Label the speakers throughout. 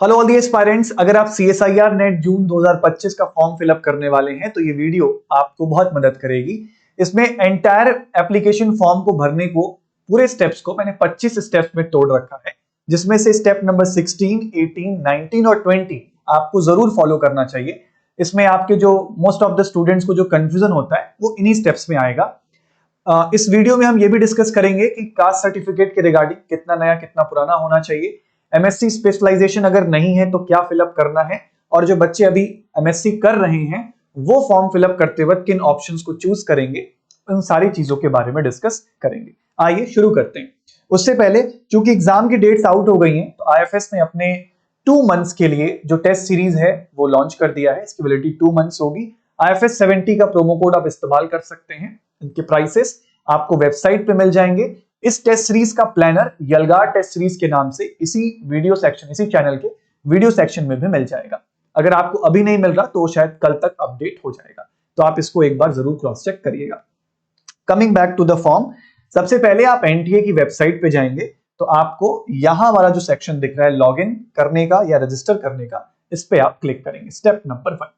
Speaker 1: Hello all the aspirants, अगर आप CSIR net जून 2025 का फॉर्म फिलअप करने वाले हैं तो ये वीडियो आपको बहुत मदद करेगी। इसमें एंटायर एप्लीकेशन फॉर्म को भरने को पूरे स्टेप्स को मैंने 25 स्टेप्स में तोड़ रखा है, जिसमें से स्टेप नंबर 16, 18, 19 और 20 आपको जरूर फॉलो करना चाहिए। इसमें आपके जो मोस्ट ऑफ द स्टूडेंट्स को जो कंफ्यूजन होता है वो इन्हीं स्टेप्स में आएगा। इस वीडियो में हम ये भी डिस्कस करेंगे कि कास्ट सर्टिफिकेट के रिगार्डिंग कितना नया कितना पुराना होना चाहिए, MSc स्पेशलाइजेशन अगर नहीं है तो क्या फिलअप करना है, और जो बच्चे अभी MSc कर रहे हैं वो फॉर्म फिलअप करते वक्त किन ऑप्शंस को चूज करेंगे, उन सारी चीजों के बारे में डिस्कस करेंगे। आइए शुरू करते हैं। उससे पहले चूंकि एग्जाम की डेट्स आउट हो गई हैं तो IFS ने अपने 2 मंथ्स के लिए जो टेस्ट सीरीज है वो लॉन्च कर दिया है। इसकी वैलिडिटी 2 मंथ्स होगी। IFS 70 का प्रोमो कोड आप इस्तेमाल कर सकते हैं। इनके प्राइसेस आपको वेबसाइट पे मिल जाएंगे। इस टेस्ट सीरीज का प्लानर यलगार टेस्ट सीरीज के नाम से इसी वीडियो सेक्शन, इसी चैनल के वीडियो सेक्शन में भी मिल जाएगा। अगर आपको अभी नहीं मिल रहा तो शायद कल तक अपडेट हो जाएगा, तो आप इसको एक बार जरूर क्रॉस चेक करिएगा। Coming back to the form, सबसे पहले आप NTA की वेबसाइट पे जाएंगे तो आपको यहां वाला जो सेक्शन दिख रहा है लॉगिन करने का या रजिस्टर करने का, इस पे आप क्लिक करेंगे। स्टेप नंबर 1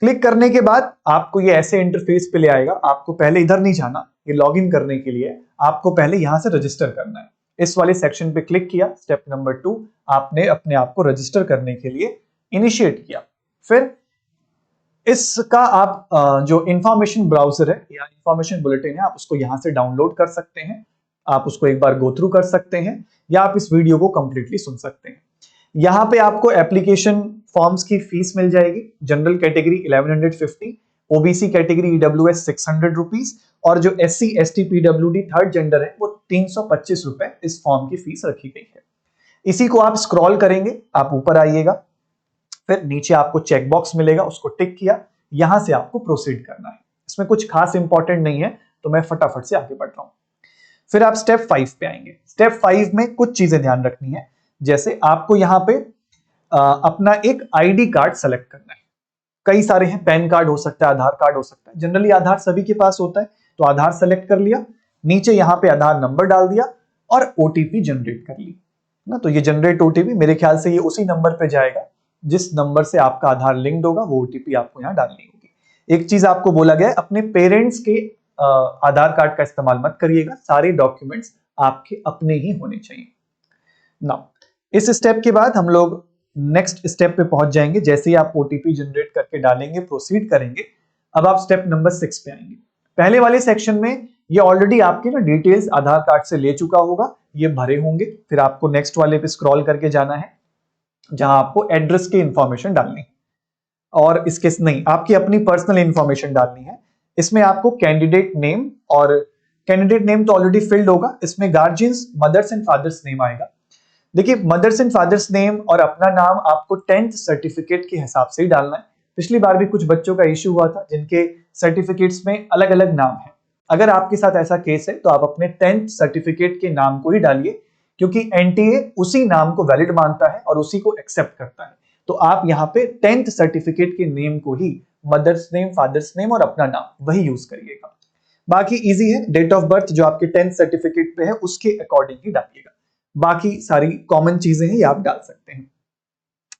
Speaker 1: क्लिक करने के बाद आपको ये ऐसे इंटरफेस पे ले आएगा। आपको पहले इधर नहीं जाना, ये लॉगिन करने के लिए आपको पहले यहां से रजिस्टर करना है। इस वाले सेक्शन पे क्लिक किया। स्टेप नंबर 2, आपने अपने आप को रजिस्टर करने के लिए इनिशिएट किया। फिर इसका आप जो इंफॉर्मेशन ब्राउजर है या इंफॉर्मेशन बुलेटिन है, आप उसको यहां से डाउनलोड कर सकते हैं। आप उसको एक बार गो थ्रू कर सकते हैं या आप इस वीडियो को कंप्लीटली सुन सकते हैं। यहां पे आपको एप्लीकेशन फॉर्म्स की फीस मिल जाएगी। General category 1150, OBC category EWS 600 rupees, और जो SC ST PWD third gender है वो 325 रुपए इस फॉर्म की फीस रखी गई है। इसी को आप स्क्रॉल करेंगे, आप ऊपर आइएगा, फिर नीचे आपको चेकबॉक्स मिलेगा, उसको टिक किया। यहां से आपको प्रोसीड करना है। इसमें कुछ खास इंपॉर्टेंट नहीं है तो मैं फटाफट से आगे बढ़ रहा हूं। फिर आप स्टेप 5 पे आएंगे। स्टेप 5 में कुछ चीजें ध्यान रखनी है, जैसे आपको यहां पे अपना एक ID कार्ड सेलेक्ट करना है। कई सारे हैं, पैन कार्ड हो सकता है, आधार कार्ड हो सकता है। जनरली आधार सभी के पास होता है तो आधार सेलेक्ट कर लिया। नीचे यहां पे आधार नंबर डाल दिया और OTP जनरेट कर ली ना। तो ये जनरेट OTP, मेरे ख्याल से ये उसी नंबर पे जाएगा जिस नंबर से आपका आधार लिंक्ड होगा, वो OTP आपको यहाँ डालनी होगी। एक चीज आपको बोला गया है, अपने पेरेंट्स के आधार कार्ड का इस्तेमाल मत करिएगा। सारे डॉक्यूमेंट्स आपके अपने ही होने चाहिए ना। इस स्टेप के बाद हम लोग नेक्स्ट स्टेप पे पहुंच जाएंगे। जैसे ही आप OTP जनरेट करके डालेंगे, प्रोसीड करेंगे। अब आप स्टेप नंबर 6 पे आएंगे। पहले वाले सेक्शन में ये ऑलरेडी आपके ना डिटेल्स आधार कार्ड से ले चुका होगा, ये भरे होंगे। फिर आपको नेक्स्ट वाले पे स्क्रॉल करके जाना है जहां आपको एड्रेस की इंफॉर्मेशन डालनी है, और इसके नहीं, आपकी अपनी पर्सनल इंफॉर्मेशन डालनी है। इसमें आपको कैंडिडेट नेम, और कैंडिडेट नेम तो ऑलरेडी फिल्ड होगा। इसमें guardians, mothers and father's name आएगा। देखिए, मदर्स एंड फादर्स नेम और अपना नाम आपको 10th सर्टिफिकेट के हिसाब से ही डालना है। पिछली बार भी कुछ बच्चों का इश्यू हुआ था जिनके सर्टिफिकेट्स में अलग अलग नाम है। अगर आपके साथ ऐसा केस है तो आप अपने 10th सर्टिफिकेट के नाम को ही डालिए, क्योंकि NTA उसी नाम को वैलिड मानता है और उसी को एक्सेप्ट करता है। तो आप यहाँ पे 10th सर्टिफिकेट के नेम को ही, मदर्स नेम, फादर्स नेम और अपना नाम, वही यूज करिएगा। बाकी इजी है। डेट ऑफ बर्थ जो आपके 10th सर्टिफिकेट पे है उसके अकॉर्डिंग ही डालिएगा। बाकी सारी कॉमन चीजें हैं, ये आप डाल सकते हैं।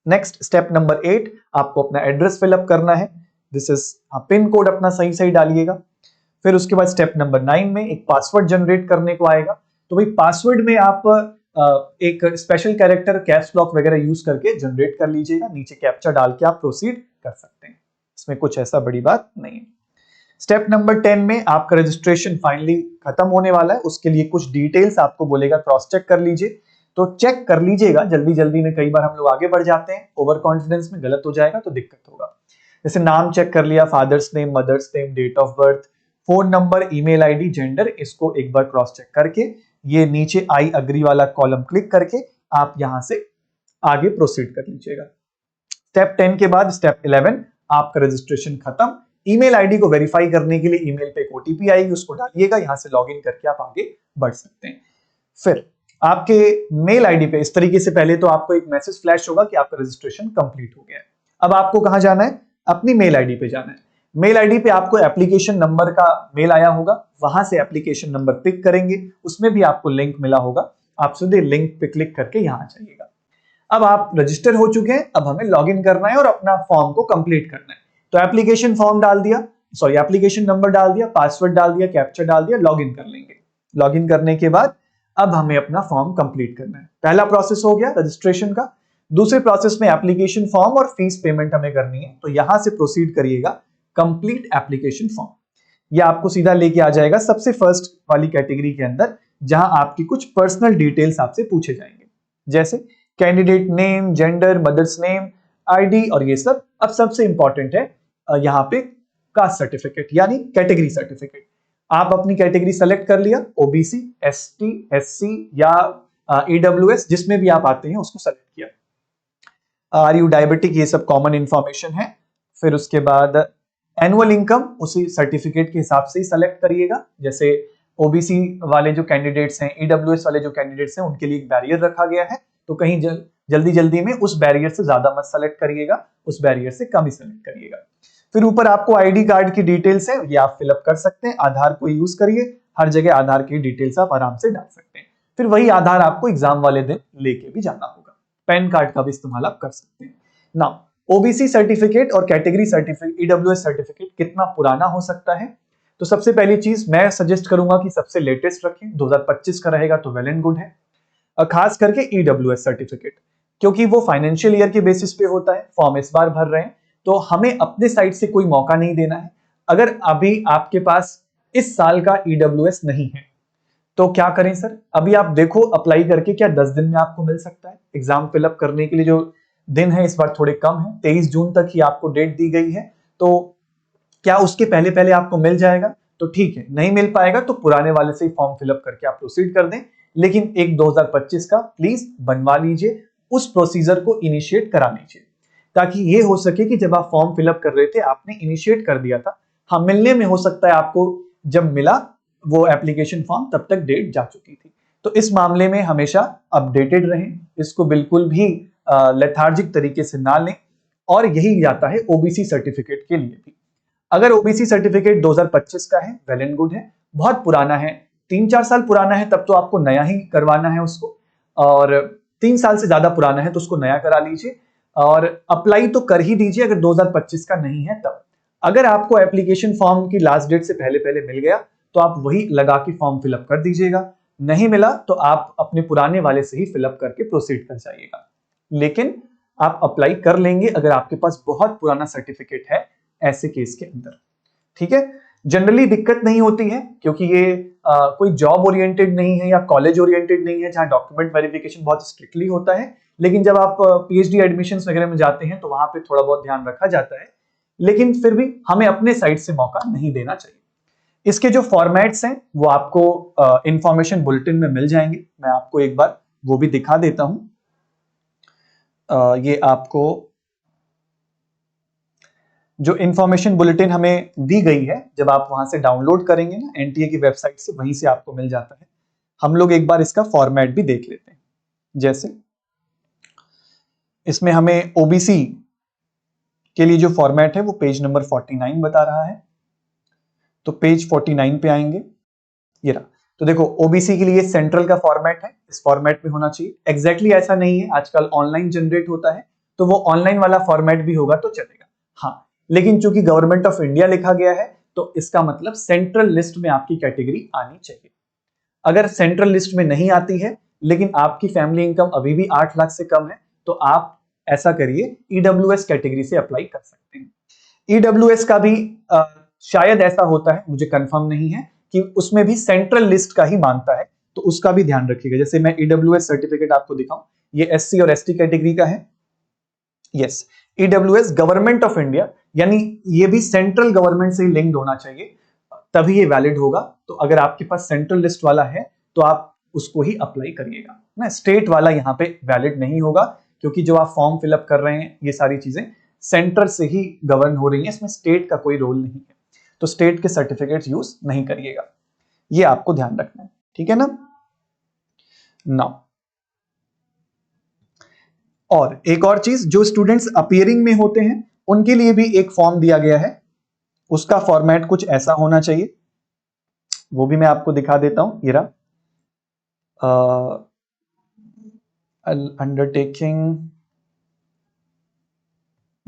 Speaker 1: नेक्स्ट स्टेप नंबर 8, आपको अपना एड्रेस फिलअप करना है। दिस इज, पिन कोड अपना सही सही डालिएगा। फिर उसके बाद स्टेप नंबर 9 में एक पासवर्ड जनरेट करने को आएगा। तो भाई पासवर्ड में आप एक स्पेशल कैरेक्टर, कैप्स लॉक वगैरह यूज करके जनरेट कर लीजिएगा। नीचे कैप्चा डाल के आप प्रोसीड कर सकते हैं, इसमें कुछ ऐसा बड़ी बात नहीं है। स्टेप नंबर 10 में आपका रजिस्ट्रेशन फाइनली खत्म होने वाला है। उसके लिए कुछ डिटेल्स आपको बोलेगा, क्रॉस चेक कर लीजिए। तो चेक कर लीजिएगा, जल्दी जल्दी में कई बार हम लोग आगे बढ़ जाते हैं, ओवर कॉन्फिडेंस में गलत हो जाएगा तो दिक्कत होगा। जैसे नाम चेक कर लिया, father's name, mother's name, date of birth, phone number, email ID, gender, इसको एक बार क्रॉस चेक करके ये नीचे आई अग्री वाला कॉलम क्लिक करके आप यहां से आगे प्रोसीड कर लीजिएगा। स्टेप 10 के बाद स्टेप 11, आपका रजिस्ट्रेशन खत्म। ईमेल ID को वेरीफाई करने के लिए ईमेल पे एक OTP आएगी, उसको डालिएगा। यहां से लॉगिन करके आप आगे बढ़ सकते हैं। फिर आपके मेल ID पे इस तरीके से पहले तो आपको एक मैसेज फ्लैश होगा कि आपका रजिस्ट्रेशन कंप्लीट हो गया है। अब आपको कहां जाना है? अपनी मेल ID पे जाना है। मेल ID पे आपको एप्लीकेशन नंबर का मेल आया होगा, वहां से एप्लीकेशन नंबर पिक करेंगे। उसमें भी आपको लिंक मिला होगा, आप सीधे लिंक पे क्लिक करके यहां आ जाइएगा। अब आप रजिस्टर हो चुके हैं, अब हमें लॉग इन करना है और अपना फॉर्म को कंप्लीट करना है। तो एप्लीकेशन फॉर्म डाल दिया, सॉरी एप्लीकेशन नंबर डाल दिया, पासवर्ड डाल दिया, कैप्चा डाल दिया, लॉग इन कर लेंगे। लॉग इन करने के बाद अब हमें अपना फॉर्म कंप्लीट करना है। पहला प्रोसेस हो गया रजिस्ट्रेशन का। दूसरे प्रोसेस में एप्लीकेशन फॉर्म और फीस पेमेंट हमें करनी है, तो यहां से प्रोसीड करिएगा कंप्लीट एप्लीकेशन फॉर्म। यह आपको सीधा लेके आ जाएगा सबसे फर्स्ट वाली कैटेगरी के अंदर, जहां आपकी कुछ पर्सनल डिटेल्स आपसे पूछे जाएंगे, जैसे candidate name, gender, mother's name, ID और ये सब। अब सबसे इंपॉर्टेंट है यहाँ पे कास्ट सर्टिफिकेट यानी कैटेगरी सर्टिफिकेट। आप अपनी कैटेगरी सेलेक्ट कर लिया, ओबीसी, एसटी, एससी या ईडब्ल्यूएस, जिसमें भी आप आते हैं उसको सेलेक्ट किया। आर यू डायबिटिक, ये सब कॉमन इंफॉर्मेशन है। फिर उसके बाद एनुअल इनकम उसी सर्टिफिकेट के हिसाब से ही सेलेक्ट करिएगा। जैसे ओबीसी वाले जो कैंडिडेट्स हैं, ईडब्ल्यूएस वाले जो कैंडिडेट्स हैं, उनके लिए एक बैरियर रखा गया है, तो कहीं जल्दी जल्दी में उस बैरियर से ज्यादा मत सेलेक्ट करिएगा, उस बैरियर से कम ही सेलेक्ट करिएगा। फिर ऊपर आपको आईडी कार्ड की डिटेल्स है, ये आप फिलअप कर सकते हैं। आधार को यूज करिए, हर जगह आधार की डिटेल्स आप आराम से डाल सकते हैं। फिर वही आधार आपको एग्जाम वाले दिन लेके भी जाना होगा। पैन कार्ड का भी इस्तेमाल आप कर सकते हैं। नाउ ओबीसी सर्टिफिकेट और कैटेगरी सर्टिफिकेट, ईडब्ल्यूएस सर्टिफिकेट कितना पुराना हो सकता है? तो सबसे पहली चीज मैं सजेस्ट करूंगा कि सबसे लेटेस्ट रखें, 2025 का रहेगा तो वेल एंड गुड है। खास करके ईडब्ल्यूएस सर्टिफिकेट, क्योंकि वो फाइनेंशियल ईयर के बेसिस पे होता है, फॉर्म इस बार भर रहे हैं, तो हमें अपने साइड से कोई मौका नहीं देना है। अगर अभी आपके पास इस साल का ईडब्ल्यूएस नहीं है तो क्या करें सर? अभी आप देखो अप्लाई करके क्या 10 दिन में आपको मिल सकता है? एग्जाम फिलअप करने के लिए जो दिन है इस बार थोड़े कम है, 23 जून तक ही आपको डेट दी गई है, तो क्या उसके पहले पहले आपको मिल जाएगा? तो ठीक है, नहीं मिल पाएगा तो पुराने वाले से ही फॉर्म फिलअप करके आप प्रोसीड कर दें, लेकिन एक 2025 का प्लीज बनवा लीजिए, उस प्रोसीजर को इनिशिएट करा लीजिए, ताकि ये हो सके कि जब आप फॉर्म फिलअप कर रहे थे आपने इनिशिएट कर दिया था, हाँ मिलने में हो सकता है आपको जब मिला वो एप्लीकेशन फॉर्म तब तक डेट जा चुकी थी। तो इस मामले में हमेशा अपडेटेड रहें, इसको बिल्कुल भी लेथार्जिक तरीके से ना लें, और यही जाता है ओबीसी सर्टिफिकेट के लिए भी। अगर ओबीसी सर्टिफिकेट 2025 का है, वेल एंड गुड है। बहुत पुराना है, 3-4 साल पुराना है, तब तो आपको नया ही करवाना है उसको, और 3 साल से ज्यादा पुराना है तो उसको नया करा लीजिए, और अप्लाई तो कर ही दीजिए अगर 2025 का नहीं है तब। अगर आपको एप्लीकेशन फॉर्म की लास्ट डेट से पहले पहले मिल गया तो आप वही लगा के फॉर्म फिलअप कर दीजिएगा, नहीं मिला तो आप अपने पुराने वाले से ही फिलअप करके प्रोसीड कर जाइएगा। लेकिन आप अप्लाई कर लेंगे अगर आपके पास बहुत पुराना सर्टिफिकेट है ऐसे केस के अंदर, ठीक है। जनरली दिक्कत नहीं होती है, क्योंकि ये कोई जॉब ओरिएंटेड नहीं है या कॉलेज ओरिएंटेड नहीं है जहां डॉक्यूमेंट वेरिफिकेशन बहुत स्ट्रिक्टली होता है। लेकिन जब आप पीएचडी एडमिशंस वगैरह में जाते हैं तो वहां पे थोड़ा बहुत ध्यान रखा जाता है, लेकिन फिर भी हमें अपने साइड से मौका नहीं देना चाहिए। इसके जो फॉर्मेट्स हैं वो आपको इंफॉर्मेशन बुलेटिन में मिल जाएंगे, मैं आपको एक बार वो भी दिखा देता हूं। ये आपको जो इंफॉर्मेशन बुलेटिन हमें दी गई है, जब आप वहां से डाउनलोड करेंगे ना एनटीए की वेबसाइट से, वहीं से आपको मिल जाता है। हम लोग एक बार इसका फॉर्मेट भी देख लेते हैं। जैसे इसमें हमें ओबीसी के लिए जो फॉर्मेट है वो पेज नंबर 49 बता रहा है, तो पेज 49 पे आएंगे, ये रहा। तो देखो ओबीसी के लिए सेंट्रल का फॉर्मेट है, इस फॉर्मेट में होना चाहिए। एग्जैक्टली ऐसा नहीं है, आजकल ऑनलाइन जनरेट होता है, तो वो ऑनलाइन वाला फॉर्मेट भी होगा तो चलेगा, हाँ। लेकिन चूंकि गवर्नमेंट ऑफ इंडिया लिखा गया है तो इसका मतलब सेंट्रल लिस्ट में आपकी कैटेगरी आनी चाहिए। अगर सेंट्रल लिस्ट में नहीं आती है लेकिन आपकी फैमिली इनकम अभी भी 8 लाख से कम है, तो आप ऐसा करिए ईडब्ल्यूएस कैटेगरी से अप्लाई कर सकते हैं। ईडब्ल्यूएस का भी शायद ऐसा होता है, मुझे कंफर्म नहीं है, कि उसमें भी सेंट्रल लिस्ट का ही मानता है, तो उसका भी ध्यान रखिएगा। जैसे मैं ईडब्ल्यूएस सर्टिफिकेट आपको दिखाऊं, ये एससी और एसटी कैटेगरी का है। Yes, EWS government of India, यानी ये भी सेंट्रल गवर्नमेंट से लिंक्ड होना चाहिए, तभी ये वैलिड होगा। तो अगर आपके पास सेंट्रल लिस्ट वाला है तो आप उसको ही अप्लाई करिएगा ना, स्टेट वाला यहाँ पे वैलिड नहीं होगा, क्योंकि जो आप फॉर्म फिलअप कर रहे हैं ये सारी चीजें सेंटर से ही गवर्न हो रही है, इसमें स्टेट का कोई रोल नहीं है, तो स्टेट के सर्टिफिकेट्स यूज नहीं करिएगा, ये आपको ध्यान रखना है, ठीक है ना। नाउ और एक और चीज, जो स्टूडेंट्स अपीयरिंग में होते हैं उनके लिए भी एक फॉर्म दिया गया है, उसका फॉर्मेट कुछ ऐसा होना चाहिए, वो भी मैं आपको दिखा देता हूं। ये रहा, अंडरटेकिंग,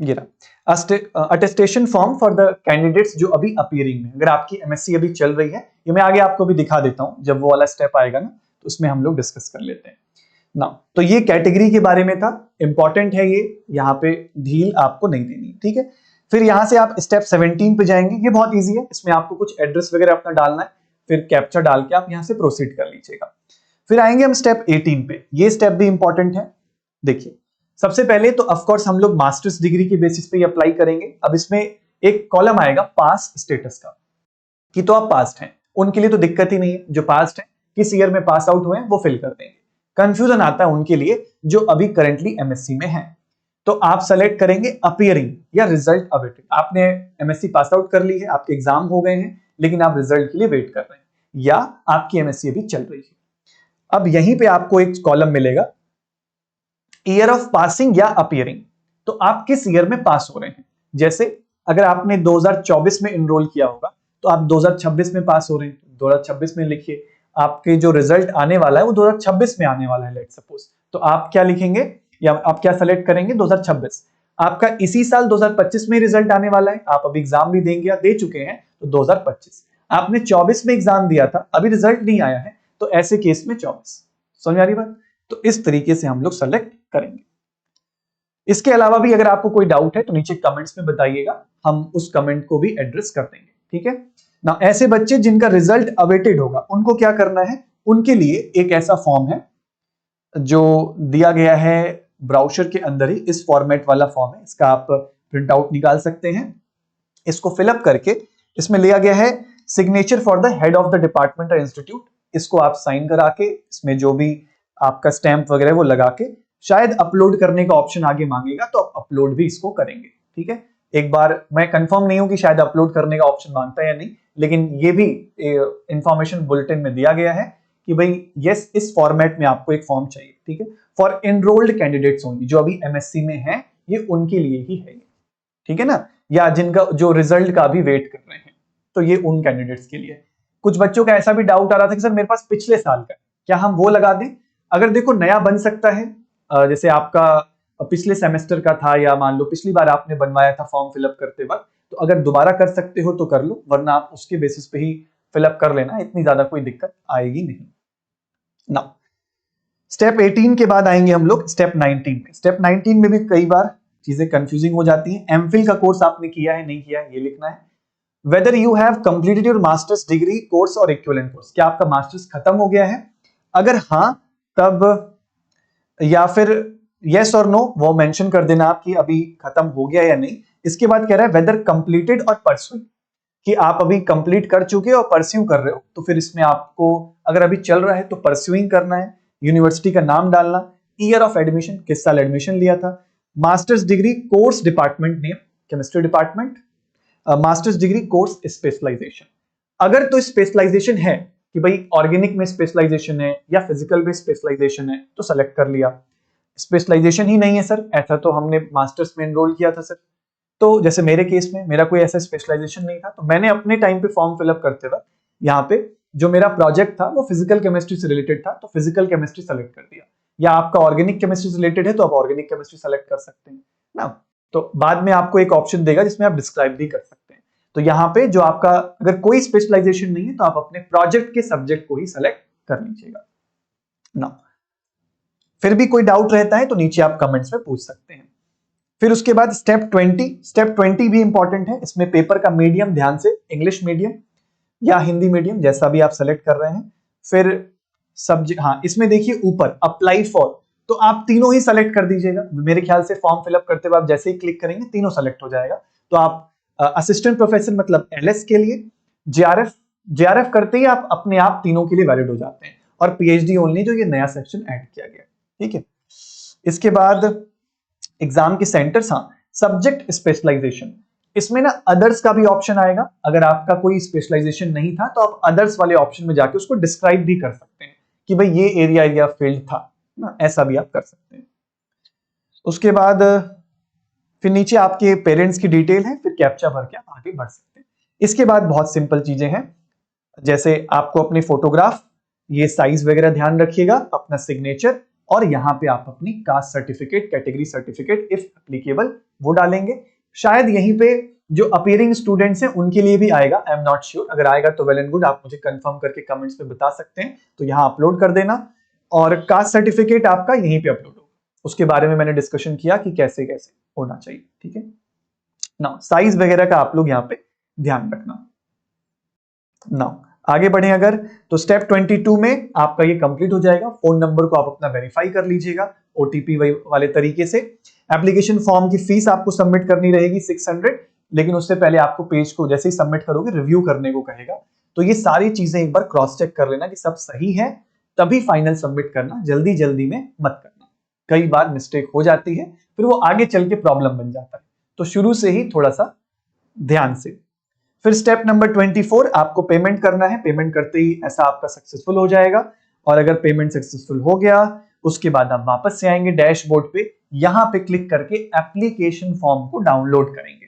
Speaker 1: ये रहा attestation form for the candidates जो अभी अपीयरिंग में। अगर आपकी एमएससी अभी चल रही है, ये मैं आगे आपको भी दिखा देता हूं, जब वो वाला स्टेप आएगा ना तो उसमें हम लोग डिस्कस कर लेते हैं ना। तो ये कैटेगरी के बारे में था, इंपॉर्टेंट है ये, यहाँ पे ढील आपको नहीं देनी, ठीक है। फिर यहाँ से आप स्टेप 17 पे जाएंगे, ये बहुत ईजी है, इसमें आपको कुछ एड्रेस वगैरह अपना डालना है, फिर कैप्चा डाल के आप यहाँ से प्रोसीड कर लीजिएगा। फिर आएंगे हम स्टेप 18 पे, ये स्टेप भी इंपॉर्टेंट है। देखिए सबसे पहले तो ऑफ कोर्स हम लोग मास्टर्स डिग्री के बेसिस पे अप्लाई करेंगे। अब इसमें एक कॉलम आएगा पास स्टेटस का, कि तो आप पास्ड हैं, उनके लिए तो दिक्कत ही नहीं है, जो पास्ट है किस ईयर में पास आउट हुए हैं वो फिल कर देंगे। कंफ्यूजन आता है उनके लिए जो अभी करंटली एमएससी में है, तो आप सेलेक्ट करेंगे अपीयरिंग या रिजल्ट अवेटेड। आपने एमएससी पास आउट कर ली है, आपके एग्जाम हो गए हैं, लेकिन आप रिजल्ट के लिए वेट कर रहे हैं, या आपकी एमएससी अभी चल रही है। अब यहीं पे आपको एक कॉलम मिलेगा ईयर ऑफ पासिंग या अपीयरिंग, तो आप किस ईयर में पास हो रहे हैं। जैसे अगर आपने 2024 में इनरोल किया होगा तो आप 2026 में पास हो रहे हैं, 2026 में लिखिए। आपके जो रिजल्ट आने वाला है वो 2026 में आने वाला है लेट्स सपोज, तो आप क्या लिखेंगे या आप क्या सेलेक्ट करेंगे 2026। आपका इसी साल 2025 में रिजल्ट आने वाला है, आप अभी एग्जाम भी देंगे या दे चुके हैं तो 2025। आपने 24 में एग्जाम दिया था, अभी रिजल्ट नहीं आया है, तो ऐसे केस में 24। समझ आ रही बात? तो इस तरीके से हम लोग सेलेक्ट करेंगे। इसके अलावा भी अगर आपको कोई डाउट है तो नीचे कमेंट्स में बताइएगा, हम उस कमेंट को भी एड्रेस कर देंगे, ठीक है ना। ऐसे बच्चे जिनका रिजल्ट अवेटेड होगा उनको क्या करना है, उनके लिए एक ऐसा फॉर्म है जो दिया गया है ब्राउज़र के अंदर ही, इस फॉर्मेट वाला फॉर्म है, इसका आप प्रिंट आउट निकाल सकते हैं। इसको फिलअप करके इसमें लिया गया है signature for the head of the department और इंस्टीट्यूट, इसको आप साइन करा के इसमें जो भी आपका स्टैंप वगैरह वो लगा के, शायद अपलोड करने का ऑप्शन आगे मांगेगा तो आप अपलोड भी इसको करेंगे, ठीक है। एक बार मैं कंफर्म नहीं हूं कि शायद अपलोड करने का ऑप्शन मांगता है या नहीं, लेकिन ये भी इंफॉर्मेशन बुलेटिन में दिया गया है कि भाई यस इस फॉर्मेट में आपको एक फॉर्म चाहिए, ठीक है। फॉर एनरोल्ड कैंडिडेट्स ओनली, जो अभी एमएससी में है ये उनके लिए ही है, ठीक है ना, या जिनका जो रिजल्ट का भी वेट कर रहे हैं, तो ये उन कैंडिडेट्स के लिए। कुछ बच्चों का ऐसा भी डाउट आ रहा था कि सर मेरे पास पिछले साल का, क्या हम वो लगा दें। अगर देखो नया बन सकता है, जैसे आपका पिछले सेमेस्टर का था, या मान लो पिछली बार आपने बनवाया था फॉर्म फिलअप करते वक्त, तो अगर दोबारा कर सकते हो तो कर लो, वरना आप उसके बेसिस पे ही फिलअप कर लेना, इतनी ज्यादा कोई दिक्कत आएगी नहीं ना। स्टेप 18 के बाद आएंगे हम लोग स्टेप 19 में। स्टेप 19 में भी कई बार चीजें कंफ्यूजिंग हो जाती हैं। एमफिल का कोर्स आपने किया है नहीं किया है ये लिखना है। Whether you have completed your masters degree course और इक्विवेलेंट कोर्स, क्या आपका मास्टर्स खत्म हो गया है, अगर हाँ तब, या फिर यस और नो वो मेंशन कर देना आप कि अभी खत्म हो गया या नहीं। इसके बाद कह रहा है वेदर कंप्लीटेड और परस्यूइंग, कि आप अभी कंप्लीट कर चुके हो और परस्यू कर रहे हो, तो फिर इसमें आपको अगर अभी चल रहा है तो परस्यूइंग करना है, यूनिवर्सिटी का नाम डालना, ईयर ऑफ एडमिशन किस साल एडमिशन लिया था, master's degree course department name chemistry department, master's degree course specialisation. अगर तो स्पेशलाइजेशन है कि भाई ऑर्गेनिक में स्पेशलाइजेशन है या फिजिकल में स्पेशलाइजेशन है तो सेलेक्ट कर लिया। स्पेशलाइजेशन ही नहीं है सर, ऐसा तो हमने मास्टर्स में एनरोल किया था सर, तो जैसे मेरे केस में मेरा कोई ऐसा स्पेशलाइजेशन नहीं था, तो मैंने अपने टाइम पे फॉर्म फिलअप करते वक्त यहाँ पे जो मेरा प्रोजेक्ट था वो फिजिकल केमिस्ट्री से रिलेटेड था, तो फिजिकल केमिस्ट्री सेलेक्ट कर दिया। या आपका ऑर्गेनिक केमिस्ट्री से रिलेटेड है तो आप ऑर्गेनिक केमिस्ट्री सेलेक्ट कर सकते हैं ना। तो बाद में आपको एक ऑप्शन देगा जिसमें आप डिस्क्राइब भी कर सकते हैं। तो यहाँ पे जो आपका अगर कोई स्पेशलाइजेशन नहीं है तो आप अपने प्रोजेक्ट के सब्जेक्ट को ही सेलेक्ट कर लीजिएगा ना। फिर भी कोई डाउट रहता है तो नीचे आप कमेंट्स में पूछ सकते हैं। फिर उसके बाद स्टेप 20 भी इंपॉर्टेंट है। इसमें पेपर का मीडियम ध्यान से इंग्लिश मीडियम या हिंदी मीडियम जैसा भी आप सेलेक्ट कर रहे हैं। फिर सब्जेक्ट, हाँ इसमें देखिए ऊपर अप्लाई फॉर, तो आप तीनों ही सेलेक्ट कर दीजिएगा। मेरे ख्याल से फॉर्म फिलअप करते हुए आप जैसे ही क्लिक करेंगे तीनों सेलेक्ट हो जाएगा। तो आप असिस्टेंट प्रोफेसर मतलब एलएस के लिए, जेआरएफ करते ही आप अपने आप तीनों के लिए वैलिड हो जाते हैं, और पीएचडी ओनली जो ये नया सेक्शन ऐड किया गया, ठीक है। इसके बाद एग्जाम के सेंटर्स, हाँ सब्जेक्ट स्पेशलाइजेशन, इसमें ना अदर्स का भी ऑप्शन आएगा। अगर आपका कोई स्पेशलाइजेशन नहीं था तो आप अदर्स वाले ऑप्शन में जाके उसको डिस्क्राइब भी कर सकते हैं कि भाई ये एरिया या फील्ड था ना, ऐसा भी आप कर सकते हैं। उसके बाद फिर नीचे आपके पेरेंट्स की डिटेल है, फिर कैप्चा भर के आप आगे बढ़ सकते हैं। इसके बाद बहुत सिंपल चीजें हैं, जैसे आपको अपनी फोटोग्राफ, ये साइज वगैरह ध्यान रखिएगा, अपना सिग्नेचर, और यहाँ पे आप अपनी caste certificate, category certificate if applicable वो डालेंगे। शायद यहीं पे जो अपीयरिंग स्टूडेंट्स हैं उनके लिए भी आएगा, आई एम नॉट श्योर। अगर आएगा तो वेल एंड गुड, आप मुझे कंफर्म करके कमेंट्स में बता सकते हैं, तो यहाँ अपलोड कर देना। और कास्ट सर्टिफिकेट आपका यहीं पे अपलोड होगा, उसके बारे में मैंने डिस्कशन किया कि कैसे कैसे होना चाहिए, ठीक है ना। साइज वगैरह का आप लोग यहाँ पे ध्यान रखना ना। आगे बढ़े अगर, तो स्टेप 22 में आपका ये कंप्लीट हो जाएगा। फोन नंबर को आप अपना वेरीफाई कर लीजिएगा ओटीपी वाले तरीके से। एप्लीकेशन फॉर्म की फीस आपको सबमिट करनी रहेगी 600, लेकिन उससे पहले आपको पेज को जैसे ही सबमिट करोगे रिव्यू करने को कहेगा। तो ये सारी चीजें एक बार क्रॉस चेक कर लेना कि सब सही है, तभी फाइनल सबमिट करना, जल्दी जल्दी में मत करना। कई बार मिस्टेक हो जाती है, फिर वो आगे चल के प्रॉब्लम बन जाता है, तो शुरू से ही थोड़ा सा ध्यान से। फिर स्टेप नंबर 24, आपको पेमेंट करना है। पेमेंट करते ही ऐसा आपका सक्सेसफुल हो जाएगा। और अगर पेमेंट सक्सेसफुल हो गया, उसके बाद आप वापस से आएंगे डैशबोर्ड पे, यहां पे क्लिक करके एप्लीकेशन फॉर्म को डाउनलोड करेंगे।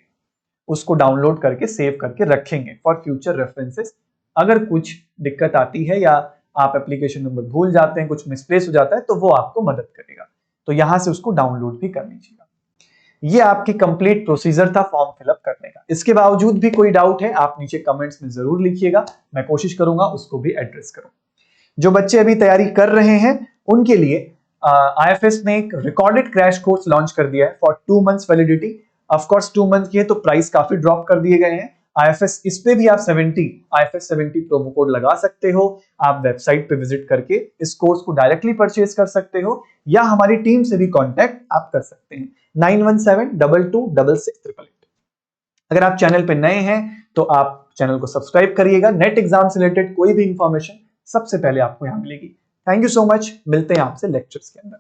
Speaker 1: उसको डाउनलोड करके सेव करके रखेंगे फॉर फ्यूचर रेफरेंसेस। अगर कुछ दिक्कत आती है या आप एप्लीकेशन नंबर भूल जाते हैं, कुछ मिसप्लेस हो जाता है, तो वो आपको मदद करेगा। तो यहां से उसको डाउनलोड भी कर लीजिएगा। ये आपकी कंप्लीट प्रोसीजर था फॉर्म फिलअप करने का। इसके बावजूद भी कोई डाउट है, आप नीचे कमेंट्स में जरूर लिखिएगा, मैं कोशिश करूंगा उसको भी एड्रेस करूं। जो बच्चे अभी तैयारी कर रहे हैं उनके लिए आईएफएस ने एक रिकॉर्डेड क्रैश कोर्स लॉन्च कर दिया है for 2 months validity. Of course 2 month की है तो प्राइस काफी ड्रॉप कर दिए गए हैं। आईएफएस इस पे भी आप आईएफएस 70 प्रोमो कोड लगा सकते हो। आप वेबसाइट पे विजिट करके इस कोर्स को डायरेक्टली परचेज कर सकते हो, या हमारी टीम से भी कांटेक्ट आप कर सकते हैं 9172266688। अगर आप चैनल पे नए हैं तो आप चैनल को सब्सक्राइब करिएगा। नेट एग्जाम से रिलेटेड कोई भी इंफॉर्मेशन सबसे पहले आपको यहां मिलेगी। थैंक यू सो मच, मिलते हैं आपसे लेक्चर्स के अंदर।